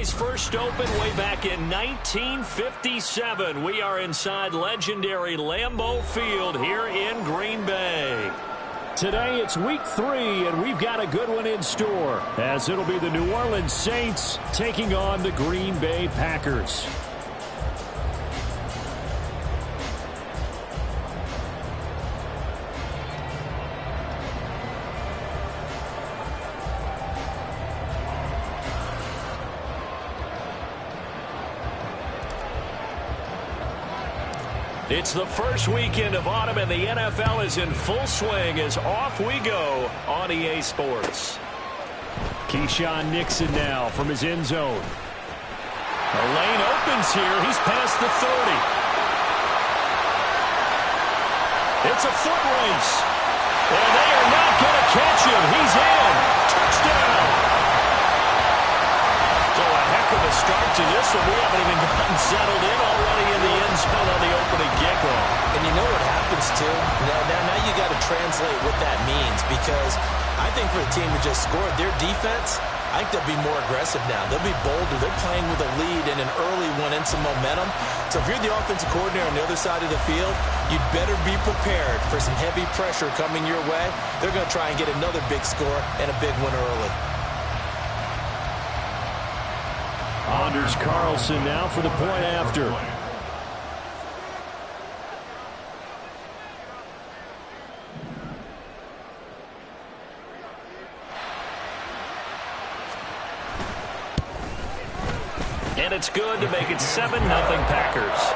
place first opened way back in 1957. We are inside legendary Lambeau Field here in Green Bay. Today it's week 3, and we've got a good one in store, as it'll be the New Orleans Saints taking on the Green Bay Packers. It's the first weekend of autumn, and the NFL is in full swing as off we go on EA Sports. Keyshawn Nixon now from his end zone. The lane opens here. He's past the 30. It's a foot race. And they are not going to catch him. He's in. Touchdown. So a heck of a start to this one. We haven't even gotten settled in already in the end zone on the opening kickoff. And you know what happens, too? Now you got to translate what that means, because I think for the team who just scored, their defense, I think they'll be more aggressive now. They'll be bolder. They're playing with a lead and an early one and some momentum. So if you're the offensive coordinator on the other side of the field, you'd better be prepared for some heavy pressure coming your way. They're going to try and get another big score and a big one early. Anders Carlson now for the point after. And it's good to make it 7-0 Packers.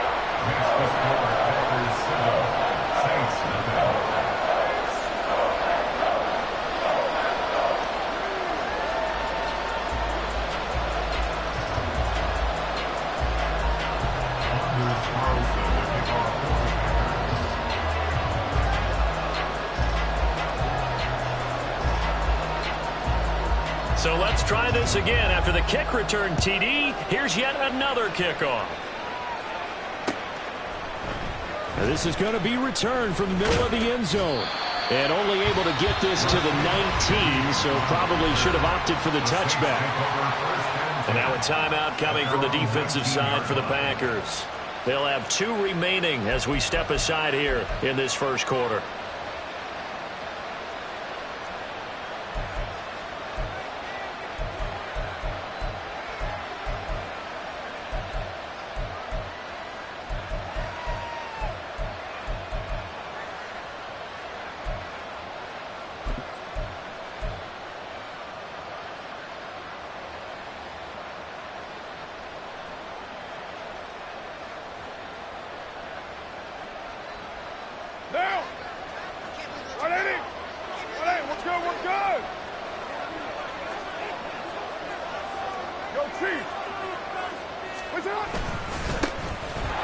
So let's try this again. After the kick return TD, here's yet another kickoff. Now this is going to be returned from the middle of the end zone. And only able to get this to the 19, so probably should have opted for the touchback. And now a timeout coming from the defensive side for the Packers. They'll have 2 remaining as we step aside here in this first quarter.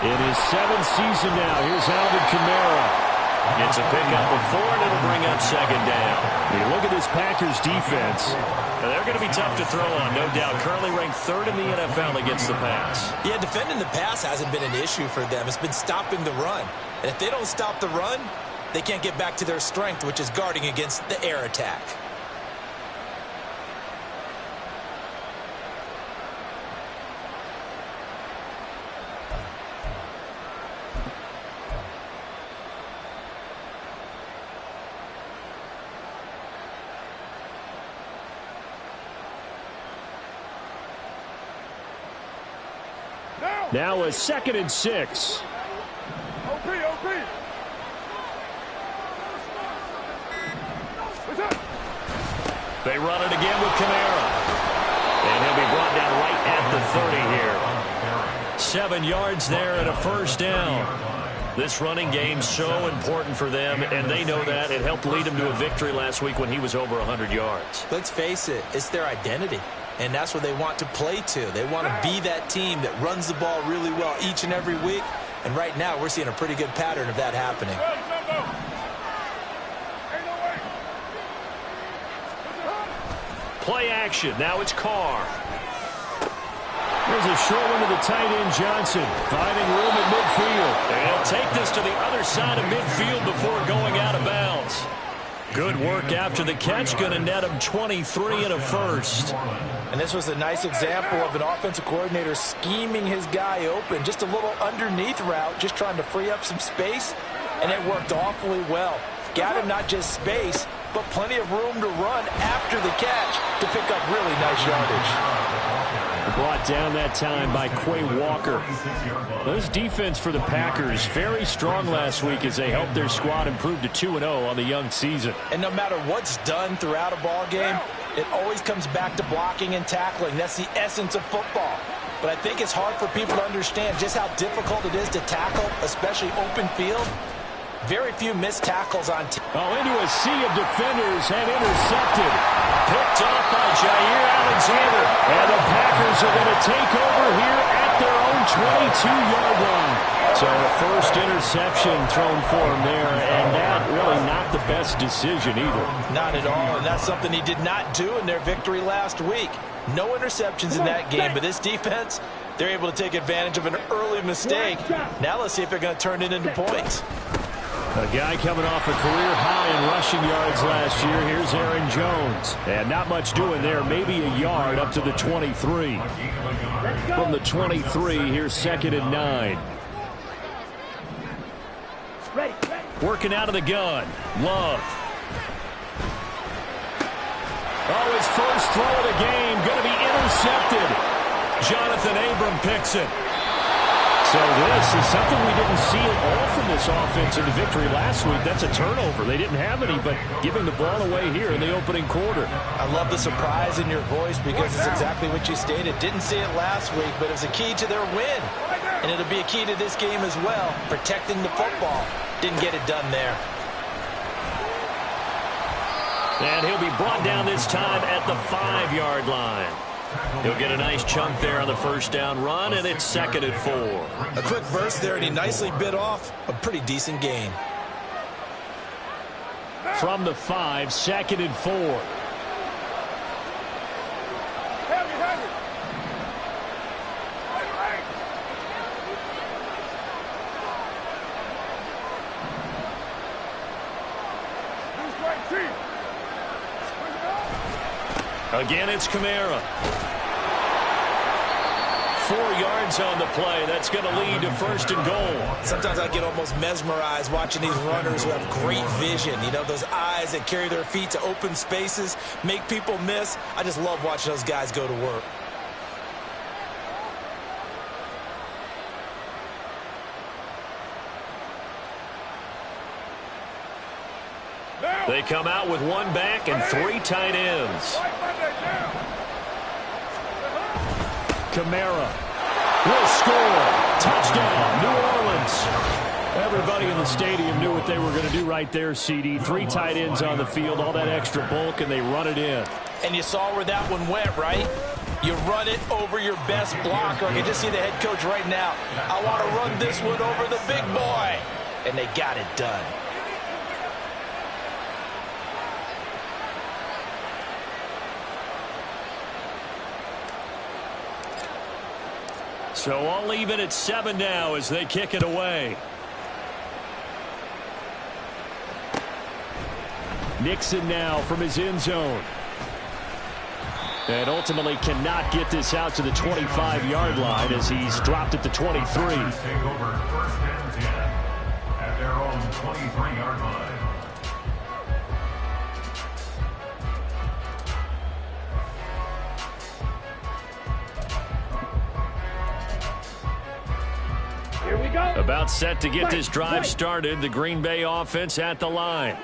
In his 7th season now, here's Alvin Kamara. Gets a pickup of 4, and it'll bring up 2nd down. You look at this Packers defense. They're going to be tough to throw on, no doubt. Currently ranked 3rd in the NFL against the pass. Yeah, defending the pass hasn't been an issue for them. It's been stopping the run. And if they don't stop the run, they can't get back to their strength, which is guarding against the air attack. Now a 2nd and 6. They run it again with Kamara. And he'll be brought down right at the 30 here. 7 yards there and a 1st down. This running game's so important for them, and they know that. It helped lead them to a victory last week when he was over 100 yards. Let's face it, it's their identity. And that's what they want to play to. They want to be that team that runs the ball really well each and every week. And right now, we're seeing a pretty good pattern of that happening. Play action. Now it's Carr. There's a short one to the tight end, Johnson. Finding room at midfield. And he'll take this to the other side of midfield before going out of bounds. Good work after the catch. Going to net him 23 and a first. And this was a nice example of an offensive coordinator scheming his guy open. Just a little underneath route, just trying to free up some space. And it worked awfully well. Got him not just space, but plenty of room to run after the catch to pick up really nice yardage. Brought down that time by Quay Walker. This defense for the Packers, very strong last week as they helped their squad improve to 2-0 on the young season. And no matter what's done throughout a ball game, it always comes back to blocking and tackling. That's the essence of football. But I think it's hard for people to understand just how difficult it is to tackle, especially open field. Very few missed tackles on team. Into a sea of defenders and intercepted. Picked off by Jair Alexander. And the Packers are going to take over here at their own 22-yard line. So the first interception thrown for him there, and that really not the best decision either. Not at all, and that's something he did not do in their victory last week. No interceptions in that game, but this defense, they're able to take advantage of an early mistake. Now let's see if they're going to turn it into points. A guy coming off a career high in rushing yards last year. Here's Aaron Jones. And not much doing there. Maybe a yard up to the 23. From the 23, here's 2nd and 9. Working out of the gun. Love. His first throw of the game. Going to be intercepted. Jonathan Abram picks it. So this is something we didn't see at all from this offense in the victory last week. That's a turnover. They didn't have any, but giving the ball away here in the opening quarter. I love the surprise in your voice because it's exactly what you stated. Didn't see it last week, but it was a key to their win. And it'll be a key to this game as well, protecting the football. Didn't get it done there. And he'll be brought down this time at the 5-yard line. He'll get a nice chunk there on the first down run, and it's 2nd and 4. A quick burst there, and he nicely bit off a pretty decent gain. From the 5, 2nd and 4. Again, it's Kamara. 4 yards on the play. That's going to lead to 1st and goal. Sometimes I get almost mesmerized watching these runners who have great vision. You know, those eyes that carry their feet to open spaces, make people miss. I just love watching those guys go to work. They come out with 1 back and 3 tight ends. Kamara will score. Touchdown, New Orleans. Everybody in the stadium knew what they were going to do right there, CD. 3 tight ends on the field, all that extra bulk, and they run it in. And you saw where that one went, right? You run it over your best blocker. I can just see the head coach right now. I want to run this one over the big boy. And they got it done. So all even at 7 now as they kick it away. Nixon now from his end zone. And ultimately cannot get this out to the 25-yard line as he's dropped at the 23. Take over 1st and 10 at their own 23-yard line. About set to get this drive started. The Green Bay offense at the line.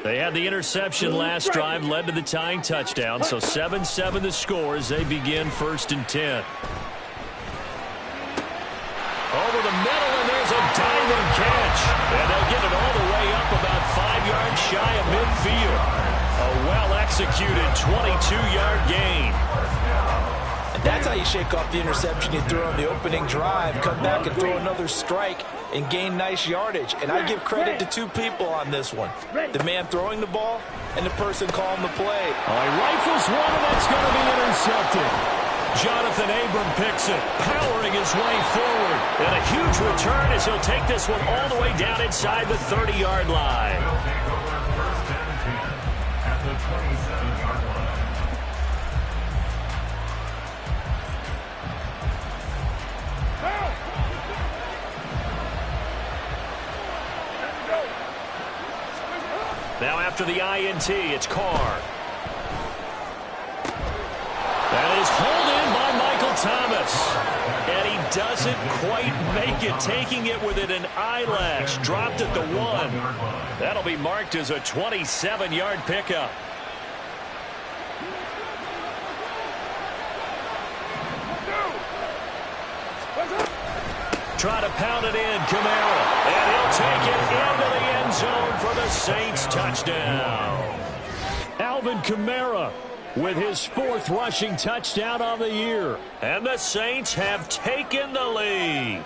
They had the interception last drive, led to the tying touchdown. So 7-7 the score as they begin 1st and 10. Over the middle, and there's a diving catch. And they'll get it all the way up about 5 yards shy of midfield. A well-executed 22-yard gain. That's how you shake off the interception you threw on the opening drive, come back and throw another strike and gain nice yardage. And I give credit to 2 people on this one. The man throwing the ball and the person calling the play. He rifles one, and that's going to be intercepted. Jonathan Abram picks it, powering his way forward. And a huge return as he'll take this one all the way down inside the 30-yard line. They'll take over 1st and 10. Now after the INT, it's Carr. That is pulled in by Michael Thomas. And he doesn't quite make it, taking it within an eyelash. Dropped at the 1. That'll be marked as a 27-yard pickup. Try to pound it in, Kamara. And he'll take it into the end zone for the Saints touchdown. Alvin Kamara with his 4th rushing touchdown on the year. And the Saints have taken the lead.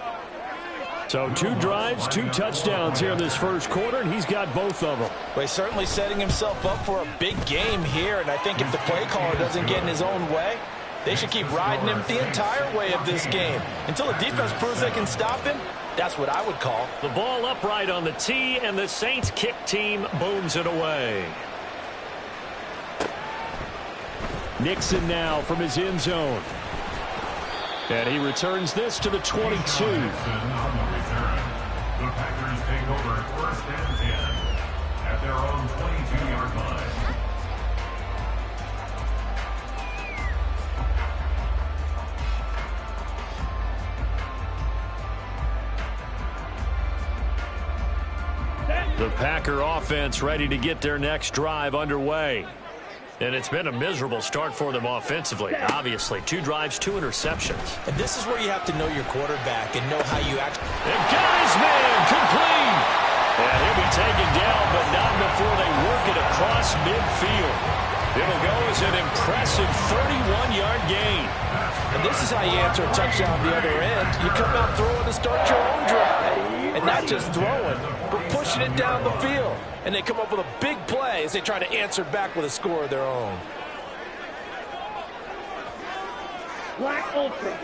So 2 drives, 2 touchdowns here in this first quarter, and he's got both of them. Well, he's certainly setting himself up for a big game here, and I think if the play caller doesn't get in his own way, they should keep riding him the entire way of this game. Until the defense proves they can stop him, that's what I would call. The ball upright on the tee, and the Saints kick team booms it away. Nixon now from his end zone. And he returns this to the 22. The Packers take over 1st and 10 at their own 22-yard line. The Packer offense ready to get their next drive underway. And it's been a miserable start for them offensively, obviously. 2 drives, 2 interceptions. And this is where you have to know your quarterback and know how you act. And got his man complete. And he'll be taken down, but not before they work it across midfield. It'll go as an impressive 31-yard gain. And this is how you answer a touchdown the other end. You come out throwing to start your own drive. And not just throwing, but pushing it down the field. And they come up with a big play as they try to answer back with a score of their own. Wide open.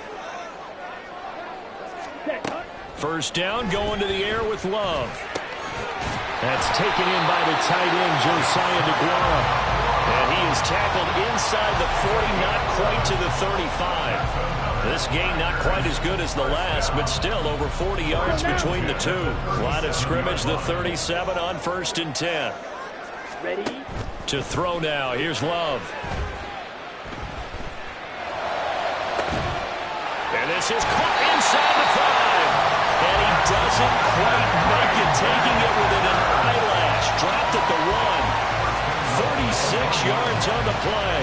First down, going to the air with Love. That's taken in by the tight end, Josiah DeGuara. And he is tackled inside the 40, not quite to the 35. This game not quite as good as the last, but still over 40 yards between the two. Line of scrimmage, the 37 on 1st and 10. Ready? To throw now. Here's Love. And this is caught inside the 5. And he doesn't quite make it, taking it within an eyelash. Dropped at the 1. 36 yards on the play.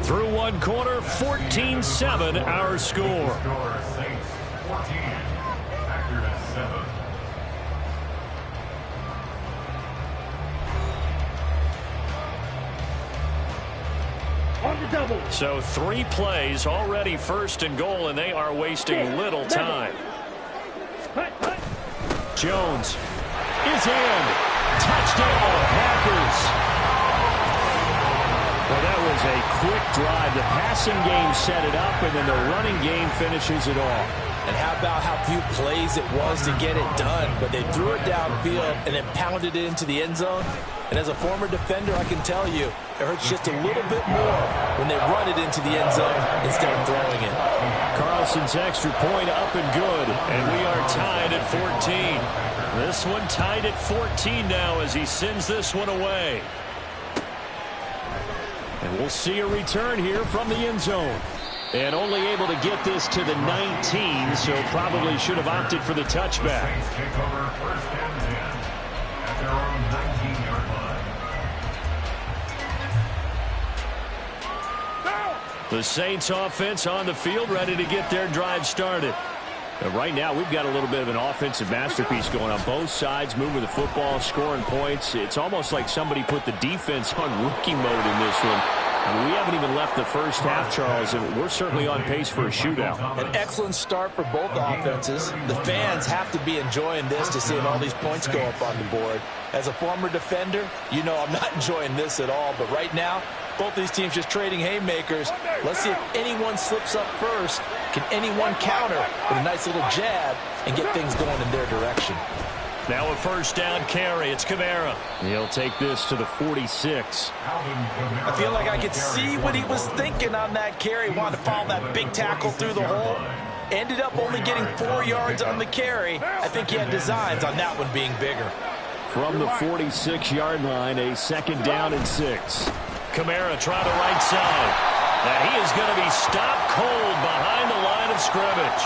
Through one quarter, 14-7 our score. Saints 14, Packers 7. On the double. So 3 plays already 1st and goal, and they are wasting little time. Jones is in. Touchdown, Packers. Well, that was a quick drive. The passing game set it up, and then the running game finishes it off. And how about how few plays it was to get it done, but they threw it downfield and then pounded it into the end zone. And as a former defender, I can tell you, it hurts just a little bit more when they run it into the end zone instead of throwing it. Carlson's extra point up and good, and we are tied at 14. This one tied at 14 now as he sends this one away. And we'll see a return here from the end zone. And only able to get this to the 19, so probably should have opted for the touchback. Saints take over 1st and 10 at their own 19-yard line. The Saints offense on the field, ready to get their drive started. And right now, we've got a little bit of an offensive masterpiece going on both sides, moving the football, scoring points. It's almost like somebody put the defense on rookie mode in this one. I mean, we haven't even left the first half, Charles, and we're certainly on pace for a shootout. An excellent start for both offenses. The fans have to be enjoying this to seeing all these points go up on the board. As a former defender, you know I'm not enjoying this at all, but right now, both these teams just trading haymakers. Let's see if anyone slips up first. Can anyone counter with a nice little jab and get things going in their direction? Now a first down carry. It's Kamara. He'll take this to the 46. I feel like I could see what he was thinking on that carry. Wanted to follow that big tackle through the hole. Ended up only getting 4 yards on the carry. I think he had designs on that one being bigger. From the 46-yard line, a second down and 6. Kamara trying the right side. And he is going to be stopped cold behind the line of scrimmage.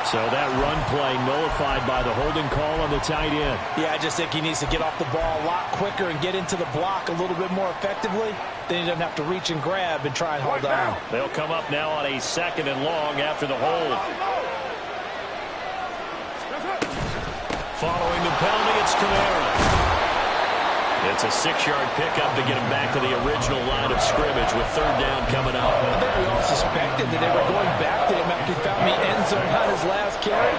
So that run play nullified by the holding call on the tight end. Yeah, I just think he needs to get off the ball a lot quicker and get into the block a little bit more effectively. Then he doesn't have to reach and grab and try and hold on. They'll come up now on a second and long after the hold. Following the penalty, it's Kamara. It's a 6-yard pickup to get him back to the original line of scrimmage with third down coming up. I think we all suspected that they were going back to him after he found the end zone on his last carry,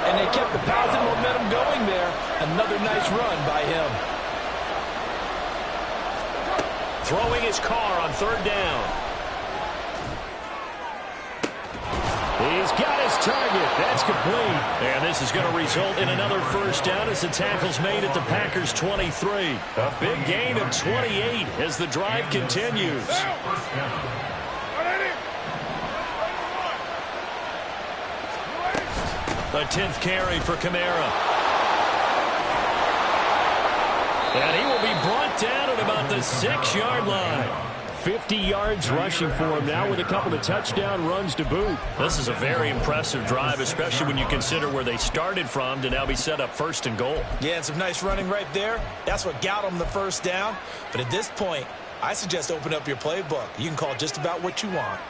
and they kept the positive momentum going there. Another nice run by him. Throwing his car on third down. He's got his target. That's complete. And this is going to result in another first down as the tackle's made at the Packers' 23. A big gain of 28 as the drive continues. The 10th carry for Kamara. And he will be brought down at about the 6-yard line. 50 yards rushing for him now with a couple of touchdown runs to boot. This is a very impressive drive, especially when you consider where they started from to now be set up first and goal. Yeah, and some nice running right there. That's what got them the first down. But at this point, I suggest open up your playbook. You can call just about what you want.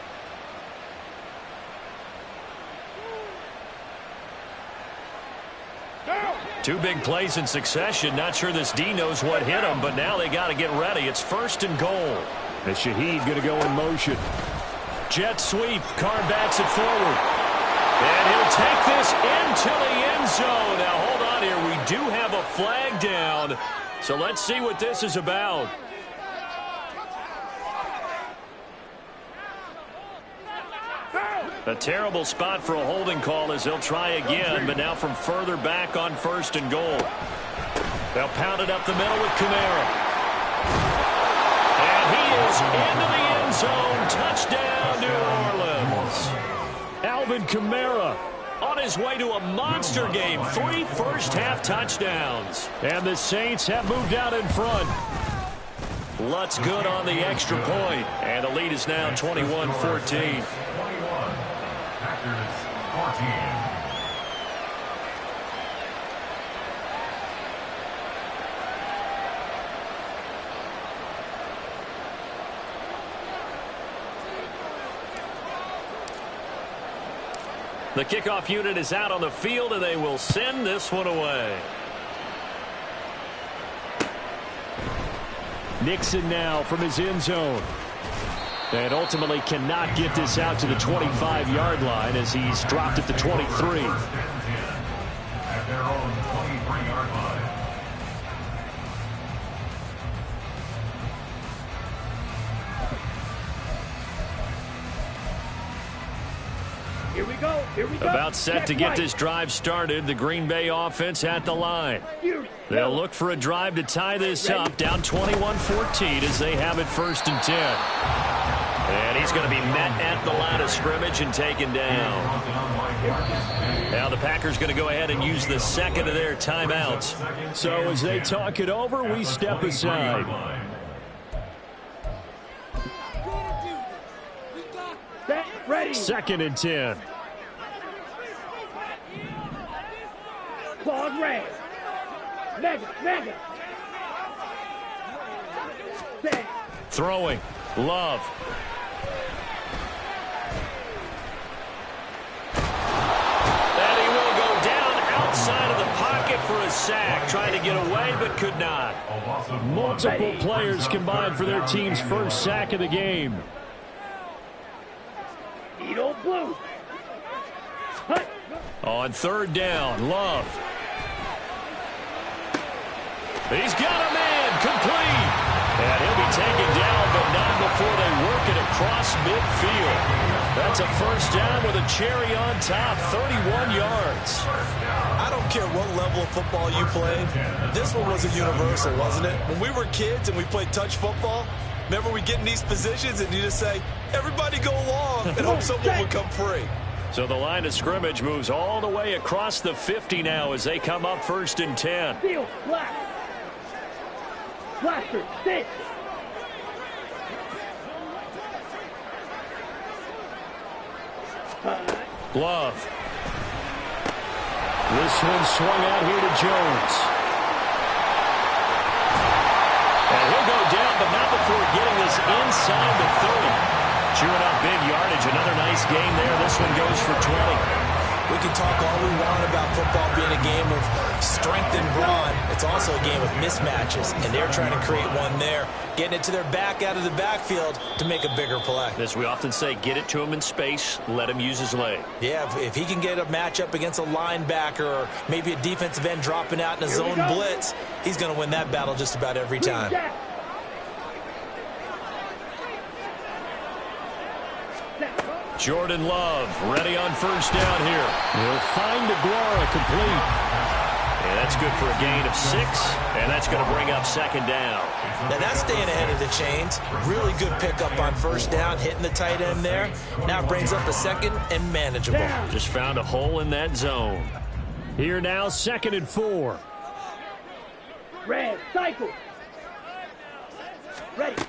Two big plays in succession. Not sure this D knows what hit him, but now they got to get ready. It's first and goal. And Shaheed going to go in motion. Jet sweep. Carr backs it forward. And he'll take this into the end zone. Now, hold on here. We do have a flag down. So let's see what this is about. A terrible spot for a holding call as they'll try again, but now from further back on first and goal. They'll pound it up the middle with Kamara. And he is into the end zone. Touchdown, New Orleans. Alvin Kamara on his way to a monster game. 3 first-half touchdowns. And the Saints have moved out in front. Lutz good on the extra point. And the lead is now 21-14. The kickoff unit is out on the field, and they will send this one away. Nixon now from his end zone. And ultimately cannot get this out to the 25-yard line as he's dropped at the 23. At their own 23-yard line. Here we go. Here we go. About set to get this drive started. The Green Bay offense at the line. They'll look for a drive to tie this up. Down 21-14 as they have it first and 10. And he's going to be met at the line of scrimmage and taken down. Now the Packers going to go ahead and use the second of their timeouts. So as they talk it over, we step aside. Ready. Second and 10. Claude Ray. Mega. Set. Throwing. Love. And he will go down outside of the pocket for a sack. Trying to get away, but could not. Multiple players combined for their team's first sack of the game. Edo Blue. Hut. On third down, Love. He's got a man, complete. And he'll be taken down, but not before they work it across midfield. That's a first down with a cherry on top, 31 yards. I don't care what level of football you played. This one was a universal, wasn't it? When we were kids and we played touch football, remember we get in these positions and you just say, everybody go long and hope someone would come free. So the line of scrimmage moves all the way across the 50 now as they come up 1st and 10. Steal, flash. Flasher, sit. Love. This one swung out here to Jones. And he'll go down, but not before getting this inside the 30. Chewing up big yardage. Another nice gain there. This one goes for 20. We can talk all we want about football being a game of strength and brawn. It's also a game of mismatches, and they're trying to create one there, getting it to their back out of the backfield to make a bigger play. As we often say, get it to him in space, let him use his leg. Yeah, if he can get a matchup against a linebacker or maybe a defensive end dropping out in a zone blitz, he's going to win that battle just about every time. Jordan Love ready on first down here. He'll find DeGuara complete. And that's good for a gain of 6, and that's going to bring up 2nd down. Now that's staying ahead of the chains. Really good pickup on first down, hitting the tight end there. Now it brings up a 2nd and manageable. Just found a hole in that zone. Here now, 2nd and 4. Red, cycle. Ready.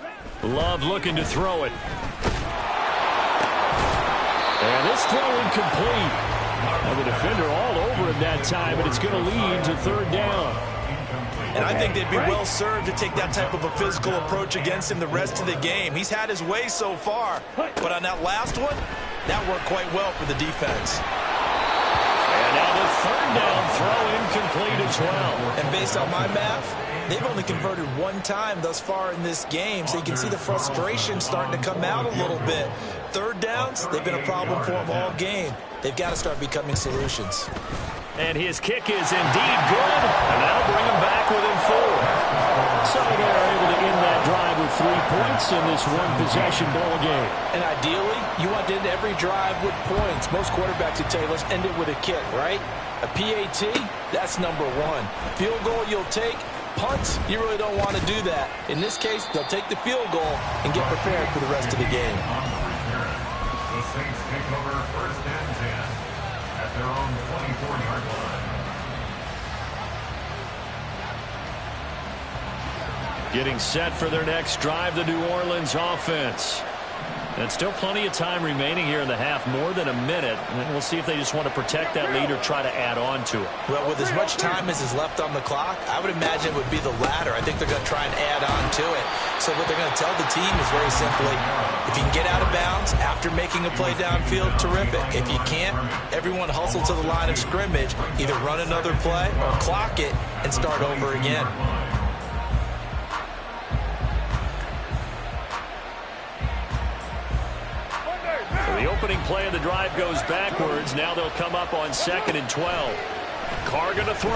Love looking to throw it. And this throw incomplete. Well, the defender all over him that time, but it's going to lead to 3rd down. And I think they'd be well served to take that type of a physical approach against him the rest of the game. He's had his way so far, but on that last one, that worked quite well for the defense. And now the 3rd down throw incomplete as well. And based on my math, they've only converted 1 time thus far in this game, so you can see the frustration starting to come out a little bit. 3rd downs, they've been a problem for them all game. They've got to start becoming solutions. And his kick is indeed good, and that'll bring him back within 4. So they're able to end that drive with 3 points in this one-possession ball game. And ideally, you want to end every drive with points. Most quarterbacks would tell you, let's end it with a kick, right? A PAT, that's number 1. Field goal you'll take. Punts, you really don't want to do that. In this case, they'll take the field goal and get prepared for the rest of the game. The Saints take over 1st and 10 at their own 24-yard line. Getting set for their next drive, the New Orleans offense. And still plenty of time remaining here in the half, more than a minute. And we'll see if they just want to protect that lead or try to add on to it. Well, with as much time as is left on the clock, I would imagine it would be the latter. I think they're going to try and add on to it. So what they're going to tell the team is very simply, if you can get out of bounds after making a play downfield, terrific. If you can't, everyone hustle to the line of scrimmage, either run another play or clock it and start over again. The opening play of the drive goes backwards. Now they'll come up on 2nd and 12. Carr going to throw.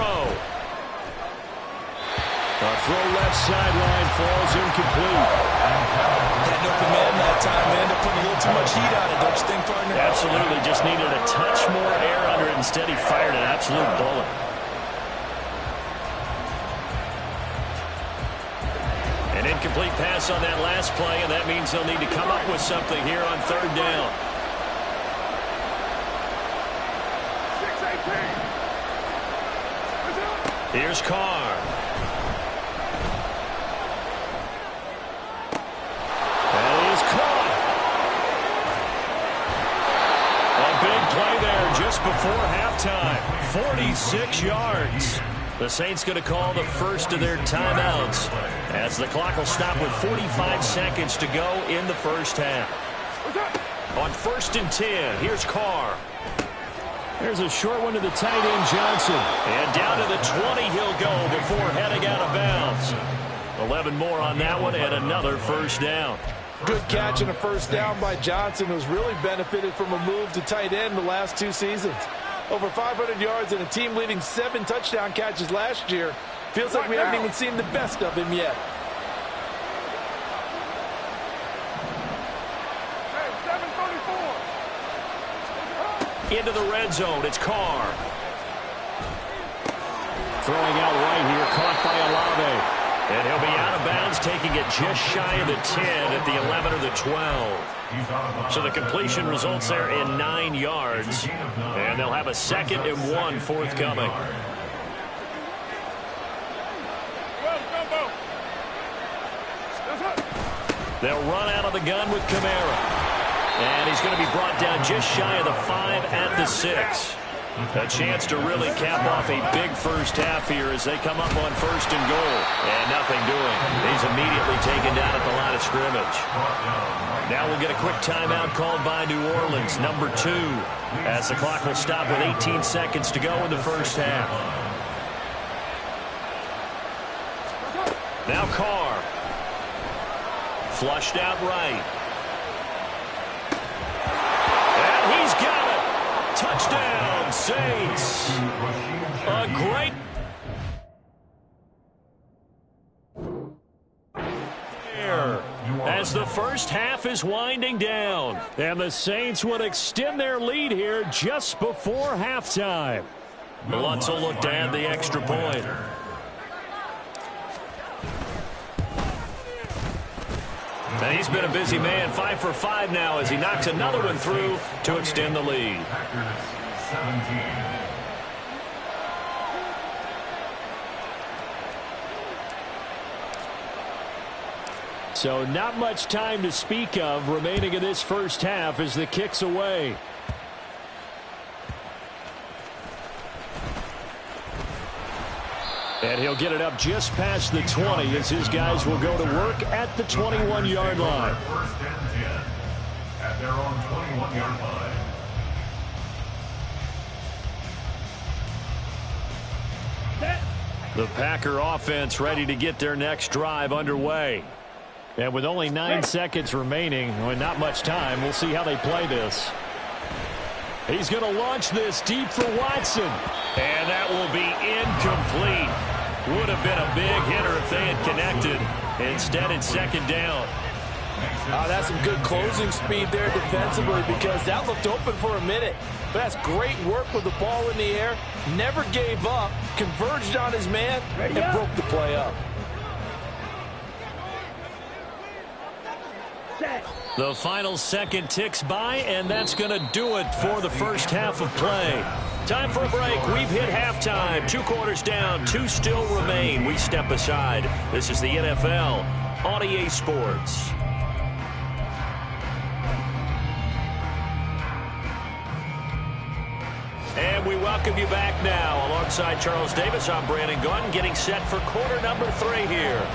A throw left sideline falls incomplete. Had no command that time, man. They're putting a little too much heat on it, don't you think, partner? Absolutely. Just needed a touch more air under it. Instead, he fired an absolute bullet. An incomplete pass on that last play, and that means they'll need to come up with something here on 3rd down. Here's Carr. And he's caught. A big play there just before halftime. 46 yards. The Saints going to call the first of their timeouts as the clock will stop with 45 seconds to go in the first half. On 1st and 10, here's Carr. There's a short one to the tight end, Johnson. And down to the 20 he'll go before heading out of bounds. 11 more on that one and another first down. Good catch and a first down by Johnson, who's really benefited from a move to tight end the last 2 seasons. Over 500 yards and a team-leading 7 touchdown catches last year. Feels like we haven't even seen the best of him yet. into the red zone. It's Carr. Throwing out right here, caught by Olave. And he'll be out of bounds, taking it just shy of the 10 at the 11 or the 12. So the completion results there in 9 yards. And they'll have a 2nd and 1 forthcoming. They'll run out of the gun with Kamara. And he's going to be brought down just shy of the 5 at the 6. A chance to really cap off a big first half here as they come up on 1st and goal. And nothing doing. He's immediately taken down at the line of scrimmage. Now we'll get a quick timeout called by New Orleans, number 2, as the clock will stop with 18 seconds to go in the first half. Now Carr. Flushed out right. And he's got it. Touchdown, Saints. A great as the first half is winding down. And the Saints would extend their lead here just before halftime. Lutz will look to add the extra point. And he's been a busy man, 5 for 5 now as he knocks another one through to extend the lead. So not much time to speak of remaining in this first half as the kick's away. And he'll get it up just past the 20 as his guys will go to work at the 21-yard line. 1st and 10 at their own 21-yard line. The Packer offense ready to get their next drive underway. And with only 9 seconds remaining, and not much time, we'll see how they play this. He's going to launch this deep for Watson. And that will be incomplete. Would have been a big hitter if they had connected. Instead, it's 2nd down. That's some good closing speed there defensively because that looked open for a minute. But that's great work with the ball in the air. Never gave up, converged on his man, and broke the play up. The final second ticks by, and that's going to do it for the first half of play. Time for a break. We've hit halftime. 2 quarters down, 2 still remain. We step aside. This is the NFL on EA Sports. And we welcome you back now. Alongside Charles Davis, I'm Brandon Gunn, getting set for quarter number 3 here.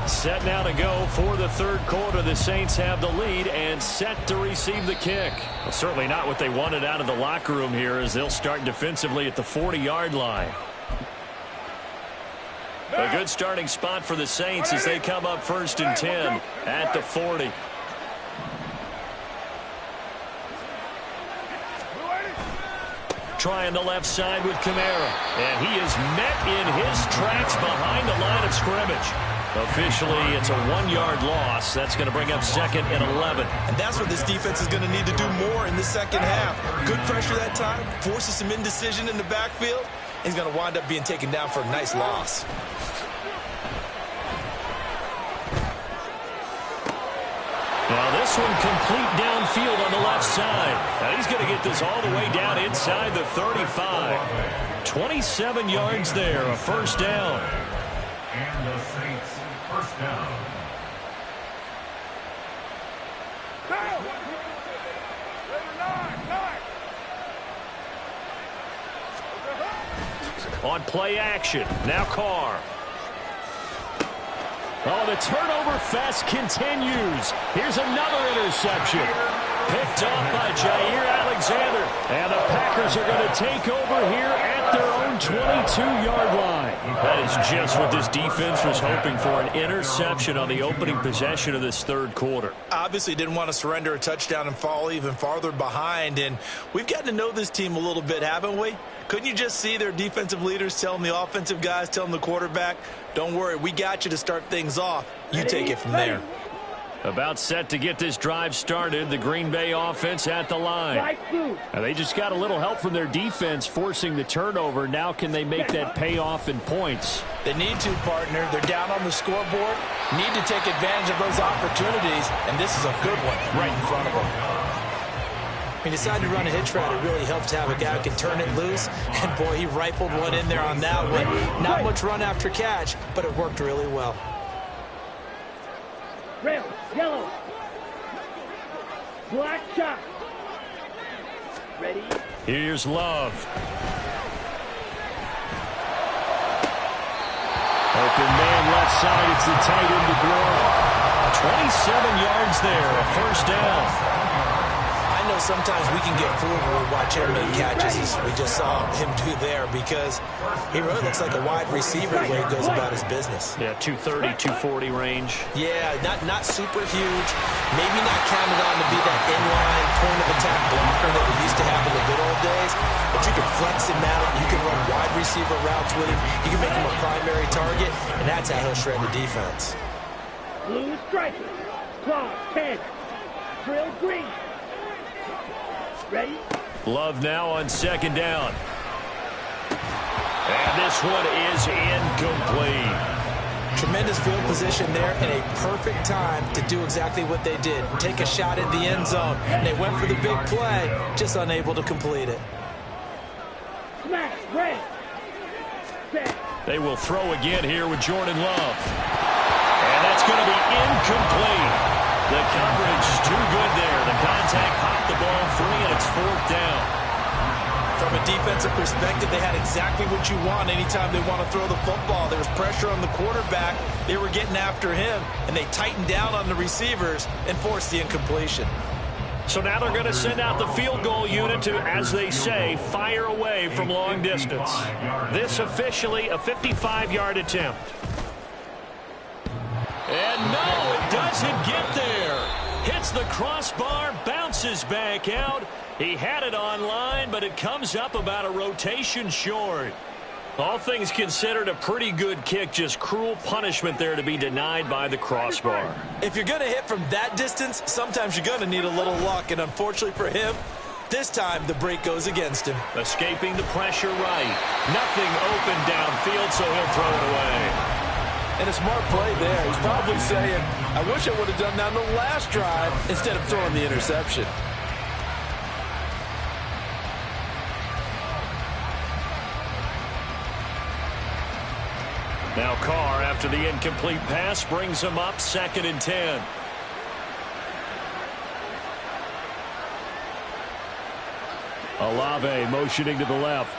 Set now to go for the 3rd quarter. The Saints have the lead and set to receive the kick. Well, certainly not what they wanted out of the locker room here as they'll start defensively at the 40-yard line. A good starting spot for the Saints as they come up 1st and 10 at the 40. Trying the left side with Kamara. And he is met in his tracks behind the line of scrimmage. Officially, it's a 1-yard loss. That's going to bring up 2nd and 11. And that's what this defense is going to need to do more in the second half. Good pressure that time, forces some indecision in the backfield. He's going to wind up being taken down for a nice loss. Now this one complete downfield on the left side. Now he's going to get this all the way down inside the 35. 27 yards there, a 1st down. And the Saints, 1st down. On play action, now Carr. Oh, the turnover fest continues. Here's another interception. picked off by Jair Alexander. And the Packers are going to take over here at their own 22-yard line. That is just what this defense was hoping for, an interception on the opening possession of this third quarter. Obviously didn't want to surrender a touchdown and fall even farther behind. And we've gotten to know this team a little bit, haven't we? Couldn't you just see their defensive leaders telling the offensive guys, telling the quarterback, don't worry, we got you to start things off. You take it from there. About set to get this drive started, the Green Bay offense at the line. Now they just got a little help from their defense forcing the turnover. Now can they make that pay off in points? They need to, partner. They're down on the scoreboard. Need to take advantage of those opportunities, and this is a good one right in front of them. He decided to run a hitch route. It really helps to have a guy who can turn it loose. And, boy, he rifled one in there on that one. Not much run after catch, but it worked really well. Red, yellow, black shot. Ready? Here's Love. Open man left side. It's the tight end to throw. 27 yards there, a first down. I know sometimes we can get fooled when we watch him make catches as we just saw him do there because he really looks like a wide receiver the way he goes about his business. Yeah, 230, 240 range. Yeah, not super huge. Maybe not counted on to be that inline point of attack blocker that we used to have in the good old days. But you can flex him out. You can run wide receiver routes with him. You can make him a primary target, and that's how he'll shred the defense. Blue striker. Claw 10. Drill green. Ready? Love now on second down. And this one is incomplete. Tremendous field position there and a perfect time to do exactly what they did. Take a shot at the end zone. And they went for the big play, just unable to complete it. Smash, red. Set. They will throw again here with Jordan Love. And that's going to be incomplete. The coverage too good there. The contact popped the ball free, and it's fourth down. From a defensive perspective, they had exactly what you want anytime they want to throw the football. There was pressure on the quarterback. They were getting after him, and they tightened down on the receivers and forced the incompletion. So now they're going to send out the field goal unit to, as they say, fire away from long distance. This officially a 55-yard attempt. And no, it doesn't get there. Hits the crossbar, bounces back out. He had it on line, but it comes up about a rotation short. All things considered, a pretty good kick, just cruel punishment there to be denied by the crossbar. If you're going to hit from that distance, sometimes you're going to need a little luck, and unfortunately for him, this time the break goes against him. Escaping the pressure right. Nothing open downfield, so he'll throw it away. And a smart play there. He's probably saying, I wish I would have done that on the last drive instead of throwing the interception. Now Carr, after the incomplete pass, brings him up 2nd and 10. Olave motioning to the left.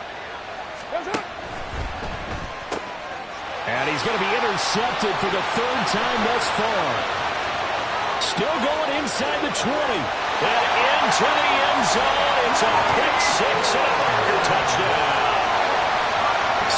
And he's going to be intercepted for the third time thus far. Still going inside the 20. And into the end zone. It's a pick six and a Parker touchdown.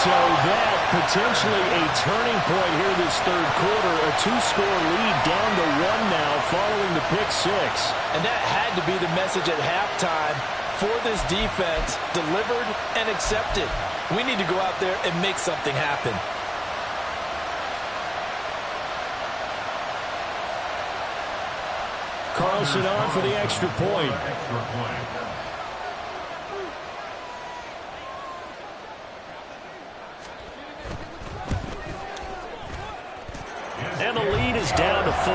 So that potentially a turning point here this third quarter. A 2-score lead down to 1 now following the pick six. And that had to be the message at halftime for this defense. Delivered and accepted. We need to go out there and make something happen. Carlson on for the extra point. And the lead is down to 4.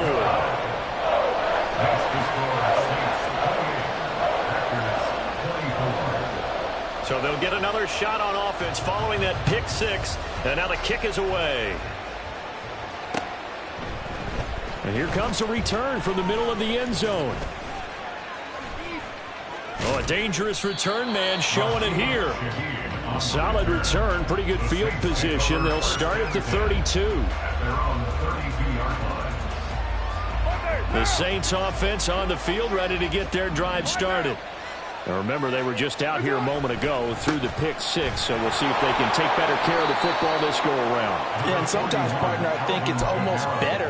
So they'll get another shot on offense following that pick six. And now the kick is away. And here comes a return from the middle of the end zone. Oh, a dangerous return man showing it here. Solid return, pretty good field position. They'll start at the 32. The Saints offense on the field, ready to get their drive started. Now remember, they were just out here a moment ago through the pick six, so we'll see if they can take better care of the football this go-around. Yeah, and sometimes, partner, I think it's almost better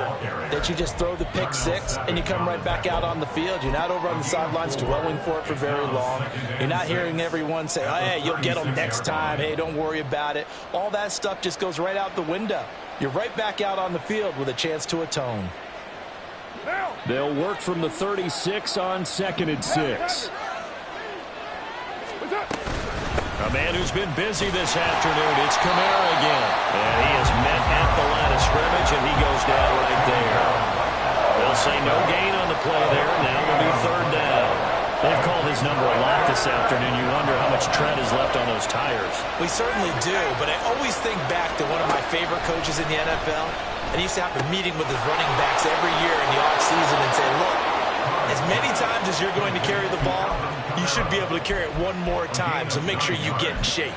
that you just throw the pick six and you come right back out on the field. You're not over on the sidelines dwelling for it for very long. You're not hearing everyone say, oh, hey, you'll get them next time. Hey, don't worry about it. All that stuff just goes right out the window. You're right back out on the field with a chance to atone. They'll work from the 36 on 2nd and 6. A man who's been busy this afternoon, it's Kamara again. And he is met at the line of scrimmage, and he goes down right there. They'll say no gain on the play there. Now it'll be 3rd down. They've called his number a lot this afternoon. You wonder how much tread is left on those tires. We certainly do, but I always think back to one of my favorite coaches in the NFL. And he used to have a meeting with his running backs every year in the offseason and say, look, as many times as you're going to carry the ball, you should be able to carry it one more time, so make sure you get in shape.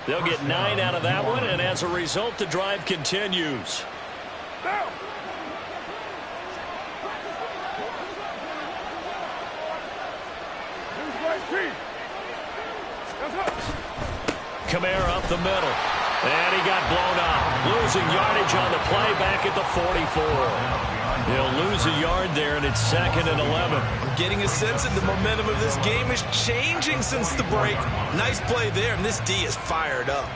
They'll get 9 out of that one, and as a result, the drive continues. Kamara up the middle. And he got blown up. Losing yardage on the play back at the 44. He'll lose a yard there, and it's 2nd and 11. I'm getting a sense that the momentum of this game is changing since the break. Nice play there, and this D is fired up.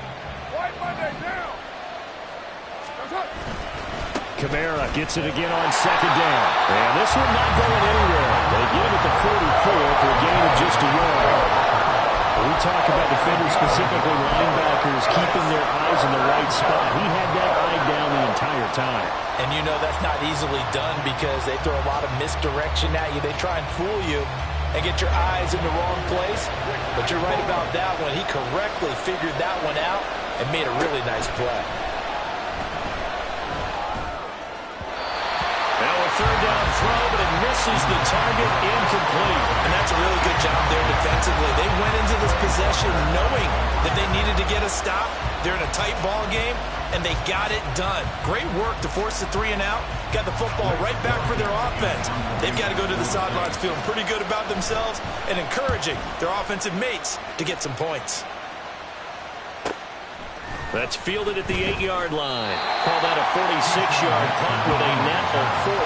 Kamara gets it again on 2nd down. And this one not going anywhere. They get him at the 44 for a gain of just a yard. We talk about defenders, specifically linebackers, keeping their eyes in the right spot. He had that eye down the entire time. And you know that's not easily done because they throw a lot of misdirection at you. They try and fool you and get your eyes in the wrong place. But you're right about that one. He correctly figured that one out and made a really nice play. Now a 3rd down throw, but it misses the target, incomplete. And that's a really good job there defensively. They went into this possession knowing that they needed to get a stop. They're in a tight ball game, and they got it done. Great work to force the 3 and out. Got the football right back for their offense. They've got to go to the sidelines feeling pretty good about themselves and encouraging their offensive mates to get some points. That's fielded at the 8-yard line. Call that a 46-yard punt with a net of 40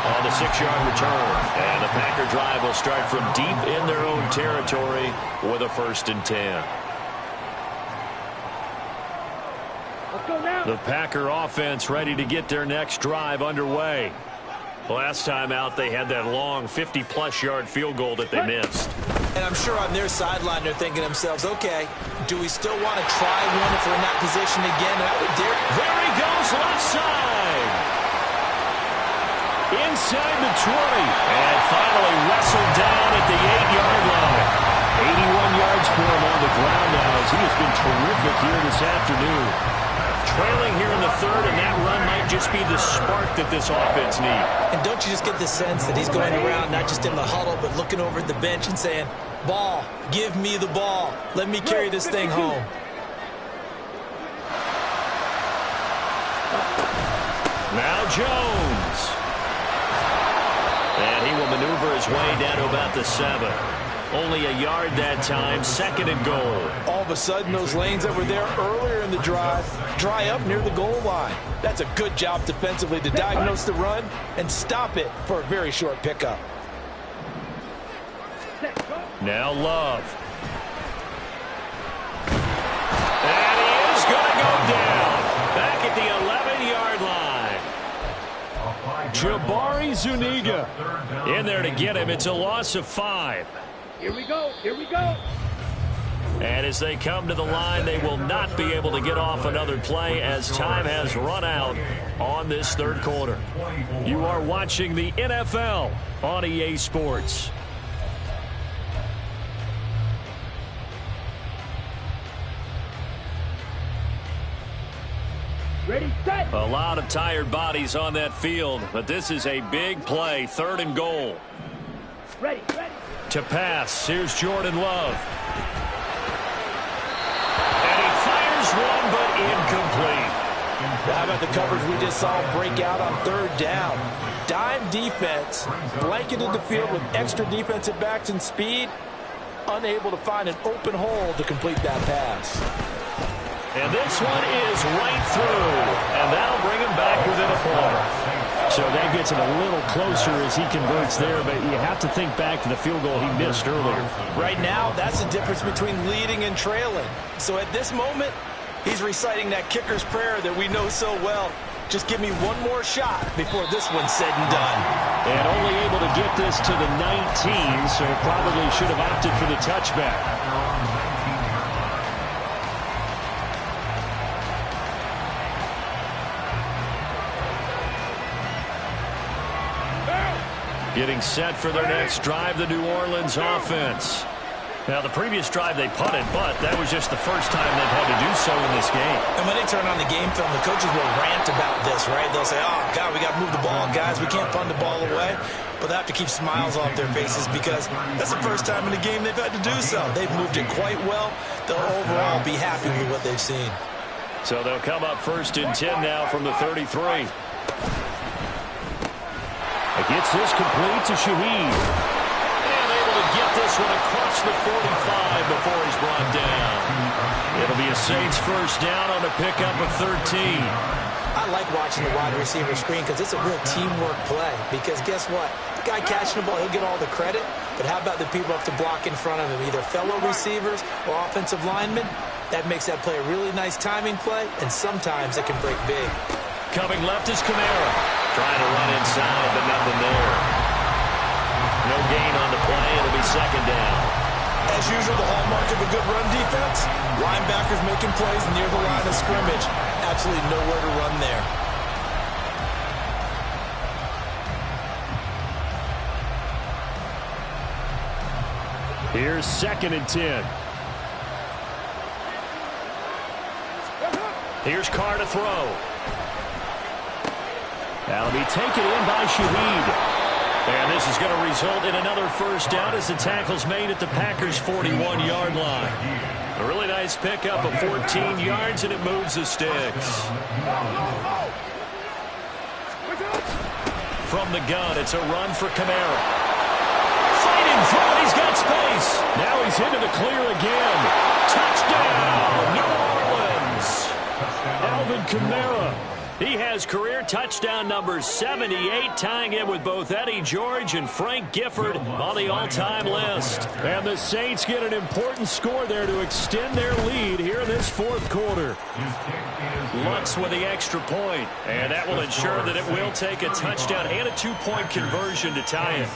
on the 6-yard return. And the Packer drive will start from deep in their own territory with a 1st and 10. Let's go now. The Packer offense ready to get their next drive underway. Last time out, they had that long 50-plus yard field goal that they missed. And I'm sure on their sideline they're thinking to themselves, okay, do we still want to try one if we're in that position again? And I would dare. There he goes, left side. Inside the 20. And finally wrestled down at the 8-yard line. 81 yards for him on the ground now as he has been terrific here this afternoon. Trailing here in the 3rd, and that run might just be the spark that this offense needs. And don't you just get the sense that he's going around not just in the huddle but looking over at the bench and saying, ball, give me the ball. Let me carry this thing home. Now Jones. And he will maneuver his way down to about the 7. Only a yard that time, 2nd and goal. All of a sudden, those lanes that were there earlier in the drive dry up near the goal line. That's a good job defensively to diagnose the run and stop it for a very short pickup. Now Love. And he is going to go down. Back at the 11-yard line. Jabari Zuniga in there to get him. It's a loss of 5. Here we go. Here we go. And as they come to the line, they will not be able to get off another play as time has run out on this 3rd quarter. You are watching the NFL on EA Sports. Ready, set. A lot of tired bodies on that field, but this is a big play, 3rd and goal. Ready, ready. To pass, here's Jordan Love. And he fires one, but incomplete. How about the coverage we just saw break out on 3rd down? dime defense, blanketed the field with extra defensive backs and speed, unable to find an open hole to complete that pass. And this one is right through, and that'll bring him back within a point. So that gets him a little closer as he converts there, but you have to think back to the field goal he missed earlier. Right now, that's the difference between leading and trailing. So at this moment, he's reciting that kicker's prayer that we know so well. Just give me one more shot before this one's said and done. And only able to get this to the 19, so probably should have opted for the touchback. Getting set for their next drive, the New Orleans offense. Now, the previous drive they punted, but that was just the first time they've had to do so in this game. And when they turn on the game film, the coaches will rant about this, right? They'll say, oh, God, we got to move the ball, guys. We can't punt the ball away. But they have to keep smiles off their faces because that's the first time in the game they've had to do so. They've moved it quite well. They'll overall be happy with what they've seen. So they'll come up 1st and 10 now from the 33. Gets this complete to Shaheed. And able to get this one across the 45 before he's brought down. It'll be a Saints first down on a pickup of 13. I like watching the wide receiver screen because it's a real teamwork play. Because guess what? The guy catching the ball, he'll get all the credit. But how about the people up to block in front of him, either fellow receivers or offensive linemen? That makes that play a really nice timing play, and sometimes it can break big. Coming left is Kamara. Trying to run inside, but nothing there. No gain on the play. It'll be 2nd down. As usual, the hallmark of a good run defense, linebackers making plays near the line of scrimmage. Absolutely nowhere to run there. Here's 2nd and 10. Here's Carr to throw. That'll be taken in by Shaheed. And this is going to result in another first down as the tackle's made at the Packers' 41-yard line. A really nice pickup of 14 yards, and it moves the sticks. From the gun, it's a run for Kamara. Fighting through, he's got space. Now he's into the clear again. Touchdown, New Orleans. Alvin Kamara. He has career touchdown number 78, tying in with both Eddie George and Frank Gifford on the all-time list. And the Saints get an important score there to extend their lead here in this 4th quarter. Lutz with the extra point, and that will ensure that it will take a touchdown and a 2-point conversion to tie it.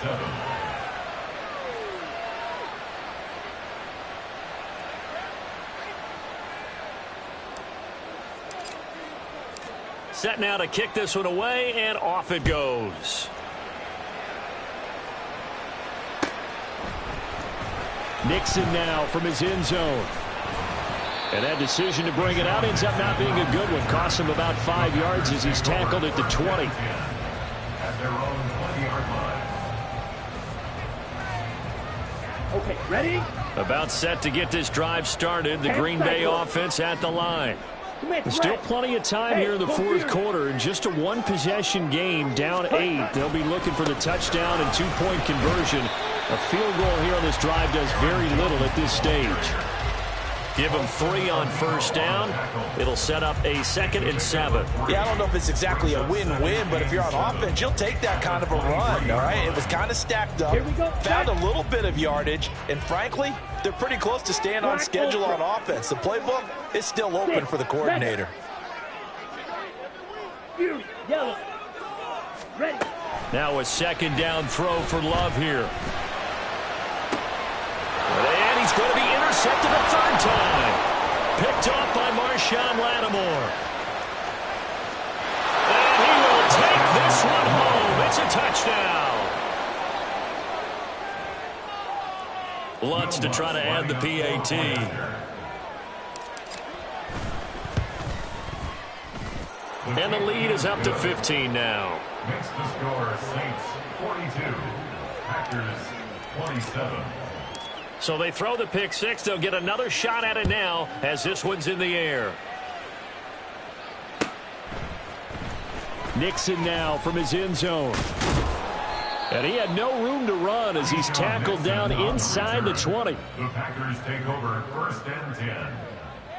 Set now to kick this one away, and off it goes. Nixon now from his end zone. And that decision to bring it out ends up not being a good one. Costs him about 5 yards as he's tackled at the 20. At their own 20-yard line. Okay, ready? About set to get this drive started. The Green Bay offense at the line. There's still plenty of time here in the 4th quarter. In just a 1-possession game, down 8. They'll be looking for the touchdown and 2-point conversion. A field goal here on this drive does very little at this stage. Give them 3 on first down. It'll set up a 2nd and 7. Yeah, I don't know if it's exactly a win-win, but if you're on offense, you'll take that kind of a run, all right? It was kind of stacked up, found a little bit of yardage, and frankly, they're pretty close to staying on schedule on offense. The playbook is still open for the coordinator. Yellow. Ready. Now a 2nd down throw for Love here. And he's going to be intercepted a 3rd time. Picked off by Marshawn Lattimore. And he will take this one home. It's a touchdown. Lutz to try to add the PAT. And the lead is up to 15 now. Makes the score Saints 42, Packers 27. So they throw the pick 6. They'll get another shot at it now as this one's in the air. Nixon now from his end zone. And he had no room to run as he's tackled down inside the 20. The Packers take over 1st and 10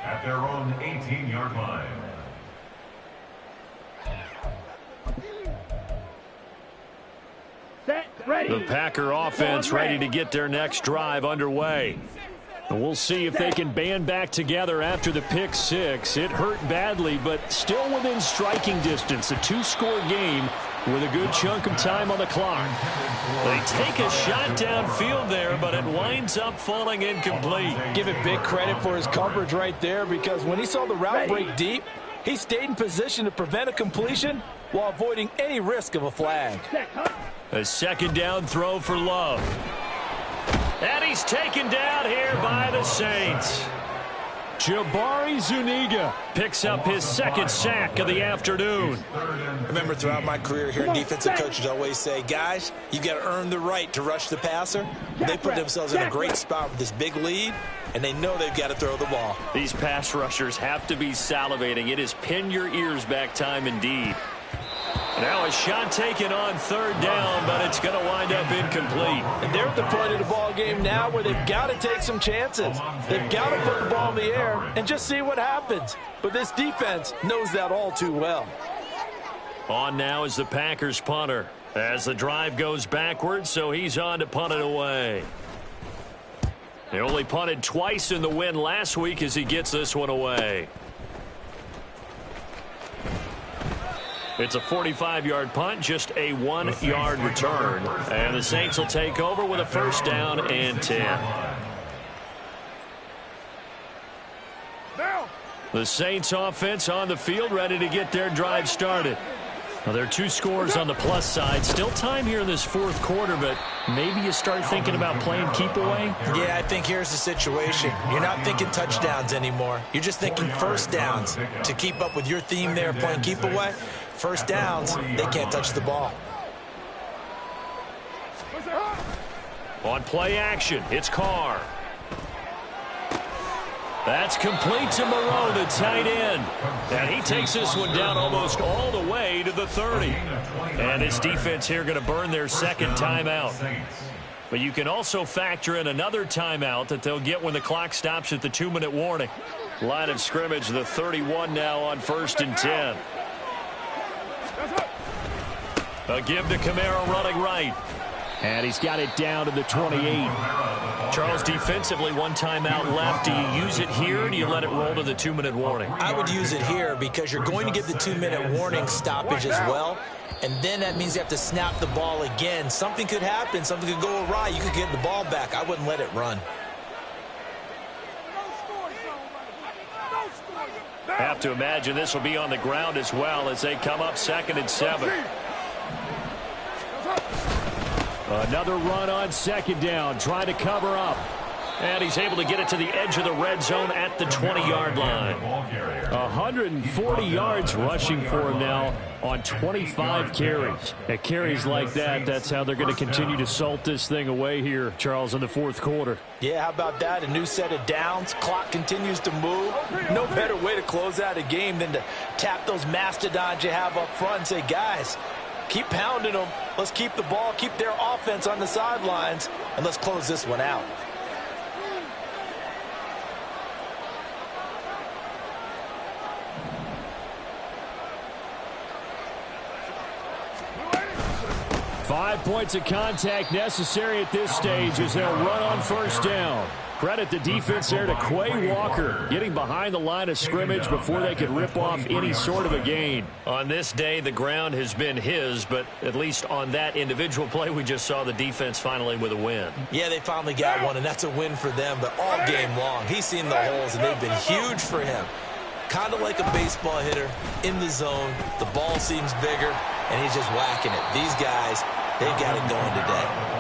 at their own 18-yard line. Set, ready. The Packer offense ready to get their next drive underway. And we'll see if they can band back together after the pick six. It hurt badly, but still within striking distance. A two-score game with a good chunk of time on the clock. They take a shot downfield there, but it winds up falling incomplete. Give it big credit for his coverage right there, because when he saw the route break deep, he stayed in position to prevent a completion while avoiding any risk of a flag. A second down throw for Love. And he's taken down here by the Saints. Jabari Zuniga picks up his second sack of the afternoon. I remember throughout my career hearing defensive coaches always say, guys, you got to earn the right to rush the passer. They put themselves in a great spot with this big lead, and they know they've got to throw the ball. These pass rushers have to be salivating. It is pin your ears back time indeed. Now a shot taken on third down, but it's going to wind up incomplete. And they're at the point of the ball game now where they've got to take some chances. They've got to put the ball in the air and just see what happens. But this defense knows that all too well. On now is the Packers punter as the drive goes backwards, so he's on to punt it away. He only punted twice in the win last week as he gets this one away. It's a 45-yard punt, just a 1-yard return. And the Saints will take over with a first down and 10. The Saints offense on the field, ready to get their drive started. Now, there are two scores on the plus side. Still time here in this fourth quarter, but maybe you start thinking about playing keep away? Yeah, I think here's the situation. You're not thinking touchdowns anymore. You're just thinking first downs. To keep up with your theme there, playing keep away, first downs, they can't touch the ball. On play action, it's Carr. That's complete to Moreau, the tight end. And he takes this one down almost all the way to the 30. And this defense here going to burn their second timeout. But you can also factor in another timeout that they'll get when the clock stops at the 2-minute warning. Line of scrimmage, the 31 now on 1st and 10. A give to Kamara running right. And he's got it down to the 28. Charles, defensively, one timeout left. Do you use it here, or do you let it roll to the 2-minute warning? I would use it here because you're going to get the 2-minute warning stoppage as well. And then that means you have to snap the ball again. Something could happen. Something could go awry. You could get the ball back. I wouldn't let it run. Have to imagine this will be on the ground as well as they come up 2nd and 7. Another run on 2nd down, trying to cover up. And he's able to get it to the edge of the red zone at the 20-yard line. 140 yards rushing for him now on 25 carries. At carries like that, that's how they're going to continue to salt this thing away here, Charles, in the fourth quarter. Yeah, how about that? A new set of downs. Clock continues to move. No better way to close out a game than to tap those mastodons you have up front and say, guys, keep pounding them. Let's keep the ball, keep their offense on the sidelines, and let's close this one out. Five points of contact necessary at this stage as they'll run on first down. Credit the defense there to Quay Walker, getting behind the line of scrimmage before they could rip off any sort of a gain. On this day, the ground has been his, but at least on that individual play, we just saw the defense finally with a win. Yeah, they finally got one, and that's a win for them, but all game long, he's seen the holes, and they've been huge for him. Kind of like a baseball hitter in the zone. The ball seems bigger, and he's just whacking it. These guys, they've got it going today.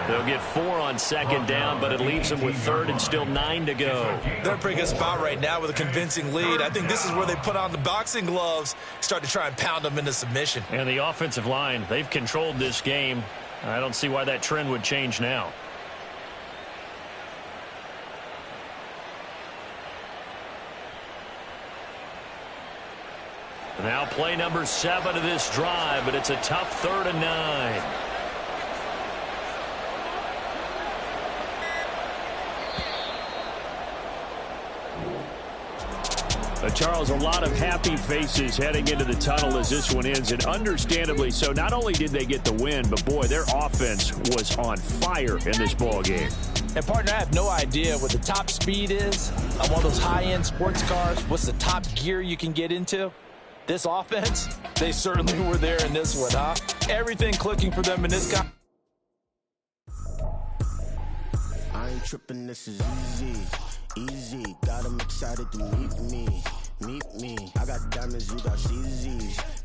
They'll get 4 on 2nd down, but it leaves them with 3rd and still 9 to go. They're in a pretty good spot right now with a convincing lead. I think this is where they put on the boxing gloves, start to try and pound them into submission. And the offensive line, they've controlled this game. I don't see why that trend would change now. Now play number 7 of this drive, but it's a tough 3rd and 9. Charles, a lot of happy faces heading into the tunnel as this one ends, and understandably so. Not only did they get the win, but, boy, their offense was on fire in this ball game. And, partner, I have no idea what the top speed is on one of those high-end sports cars. What's the top gear you can get into? This offense, they certainly were there in this one, huh? Everything clicking for them in this guy. I ain't tripping, this is easy. Easy, got 'em excited to meet me. I got diamonds, you got CZs.